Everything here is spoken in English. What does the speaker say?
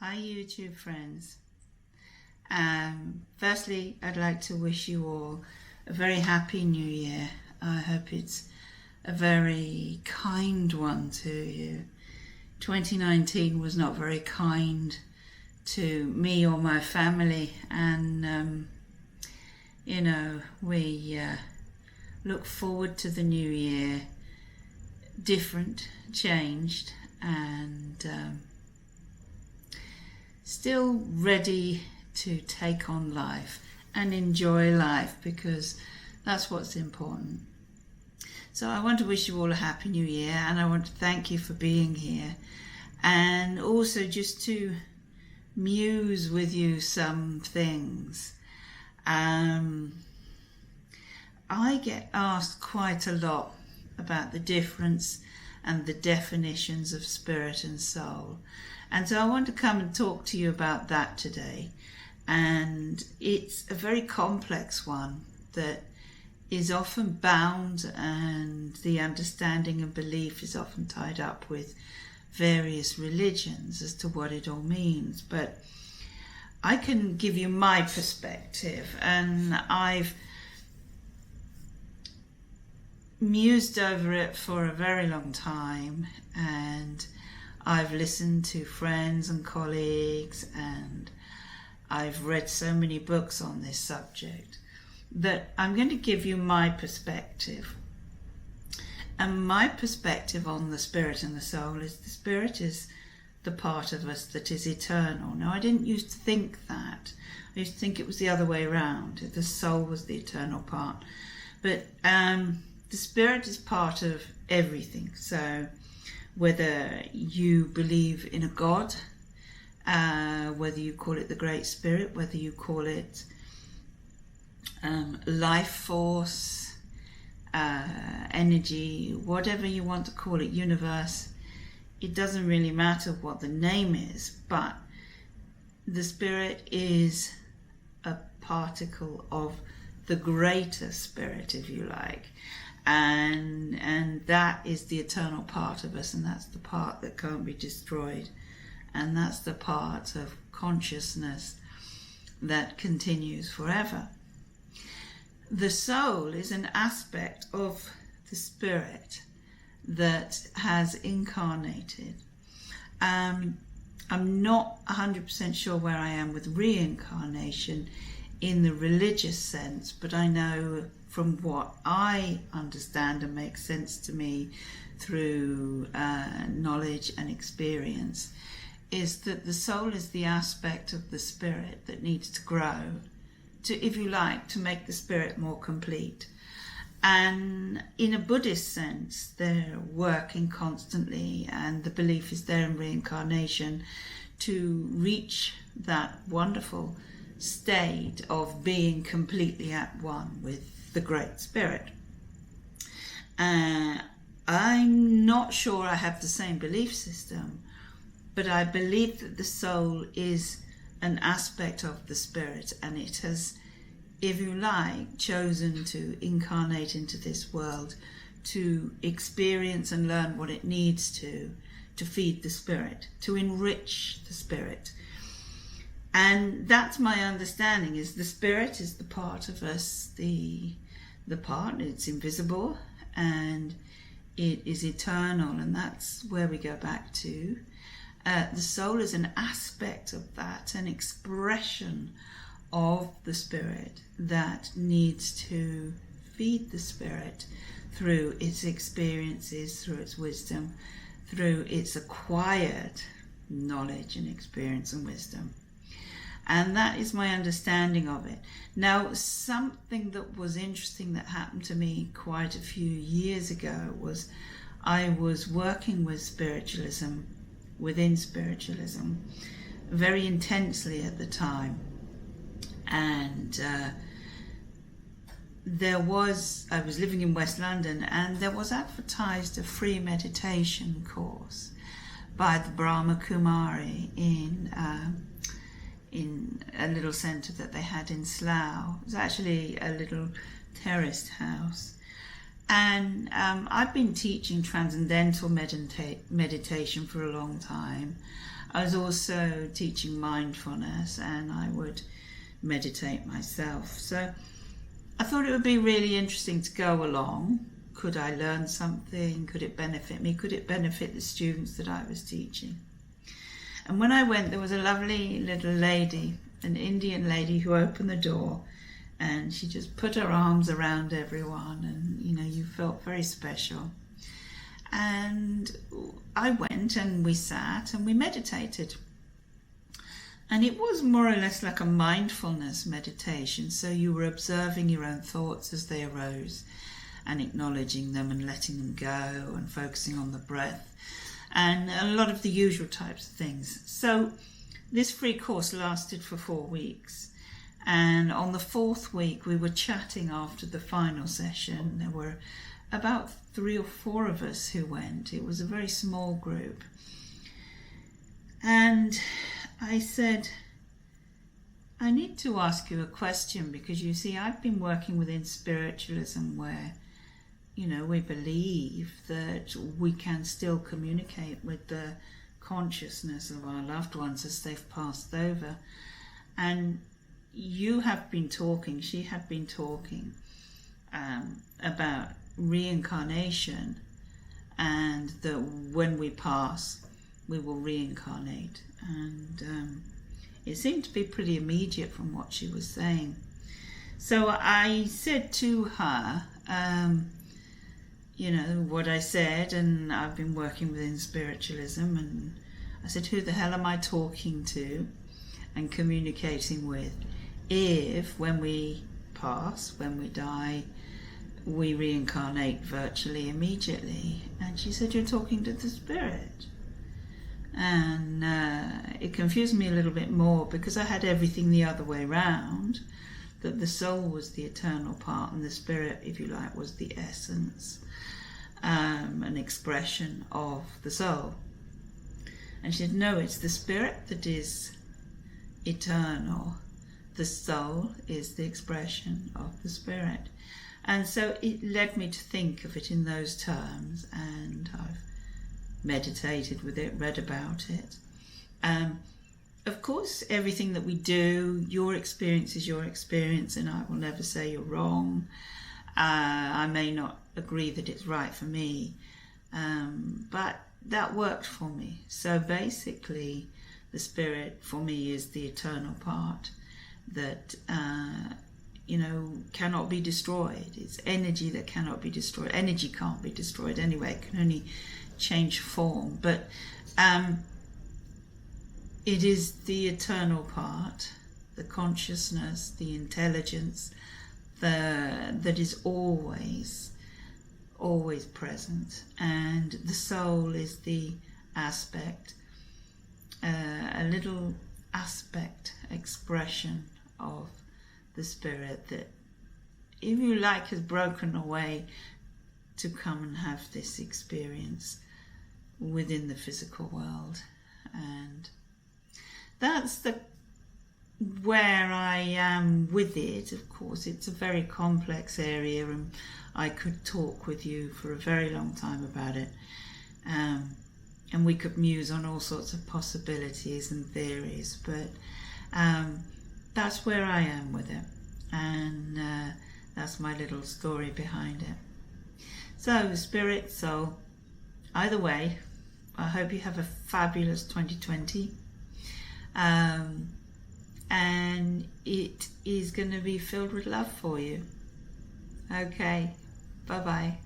Hi YouTube friends. Firstly, I'd like to wish you all a very happy new year. I hope it's a very kind one to you. 2019 was not very kind to me or my family, and we look forward to the new year, different, changed, and still ready to take on life and enjoy life, because that's what's important. So I want to wish you all a happy new year, and I want to thank you for being here, and also just to muse with you some things. I get asked quite a lot about the difference and the definitions of spirit and soul. And so I want to come and talk to you about that today. And it's a very complex one that is often bound, and the understanding and belief is often tied up with various religions as to what it all means. But I can give you my perspective, and I've mused over it for a very long time, and I've listened to friends and colleagues, and I've read so many books on this subject that I'm going to give you my perspective. And my perspective on the spirit and the soul is the spirit is the part of us that is eternal. Now, I didn't used to think that. I used to think it was the other way around. The soul was the eternal part. But the spirit is part of everything. So whether you believe in a God, whether you call it the Great Spirit, whether you call it life force, energy, whatever you want to call it, universe, it doesn't really matter what the name is, but the spirit is a particle of the greater spirit, if you like. And that is the eternal part of us, and that's the part that can't be destroyed, and that's the part of consciousness that continues forever. The soul is an aspect of the spirit that has incarnated. I'm not 100% sure where I am with reincarnation in the religious sense, but I know from what I understand and makes sense to me through knowledge and experience, is that the soul is the aspect of the spirit that needs to grow, to, if you like, to make the spirit more complete. And in a Buddhist sense, they're working constantly, and the belief is there in reincarnation to reach that wonderful state of being completely at one with the Great Spirit. I'm not sure I have the same belief system, but I believe that the soul is an aspect of the spirit, and it has, if you like, chosen to incarnate into this world to experience and learn what it needs to feed the spirit, to enrich the spirit. And that's my understanding, is the spirit is the part of us, the part, it's invisible, and it is eternal, and that's where we go back to. The soul is an aspect of that, an expression of the spirit that needs to feed the spirit through its experiences, through its wisdom, through its acquired knowledge and experience and wisdom. And that is my understanding of it. Now, something that was interesting that happened to me quite a few years ago was I was working with spiritualism, within spiritualism, very intensely at the time. And I was living in West London, and there was advertised a free meditation course by the Brahma Kumari in a little centre that they had in Slough. It was actually a little terraced house, And I've been teaching transcendental meditation for a long time. I was also teaching mindfulness, and I would meditate myself. So I thought it would be really interesting to go along. Could I learn something? Could it benefit me? Could it benefit the students that I was teaching? And when I went, there was a lovely little lady, an Indian lady, who opened the door, and she just put her arms around everyone, and you felt very special. And I went and we sat and we meditated. And it was more or less like a mindfulness meditation. So you were observing your own thoughts as they arose and acknowledging them and letting them go and focusing on the breath and a lot of the usual types of things. So this free course lasted for 4 weeks. And on the 4th week, we were chatting after the final session. There were about 3 or 4 of us who went. It was a very small group. And I said, I need to ask you a question, because you see, I've been working within spiritualism where, we believe that we can still communicate with the consciousness of our loved ones as they've passed over. And you have been talking, she had been talking about reincarnation, and that when we pass, we will reincarnate. And it seemed to be pretty immediate from what she was saying. So I said to her, what I said, and I've been working within spiritualism, and I said, who the hell am I talking to and communicating with if when we pass, when we die, we reincarnate virtually immediately? And she said, you're talking to the spirit. And it confused me a little bit more, because I had everything the other way round, that the soul was the eternal part and the spirit, if you like, was the essence, an expression of the soul. And she said, no, it's the spirit that is eternal. The soul is the expression of the spirit. And so it led me to think of it in those terms, and I've meditated with it, read about it. Of course, everything that we do, your experience is your experience, and I will never say you're wrong. I may not agree that it's right for me, but that worked for me. So basically, the spirit for me is the eternal part that cannot be destroyed. It's energy that cannot be destroyed. Energy can't be destroyed anyway. It can only change form. But it is the eternal part, the consciousness, the intelligence, that is always present. And the soul is the aspect, a little aspect, expression of the spirit that, if you like, has broken away to come and have this experience within the physical world. And that's where I am with it. Of course, it's a very complex area, and I could talk with you for a very long time about it. And we could muse on all sorts of possibilities and theories, but that's where I am with it. And that's my little story behind it. So, spirit, soul, either way, I hope you have a fabulous 2020. And it is going to be filled with love for you. Okay, bye-bye.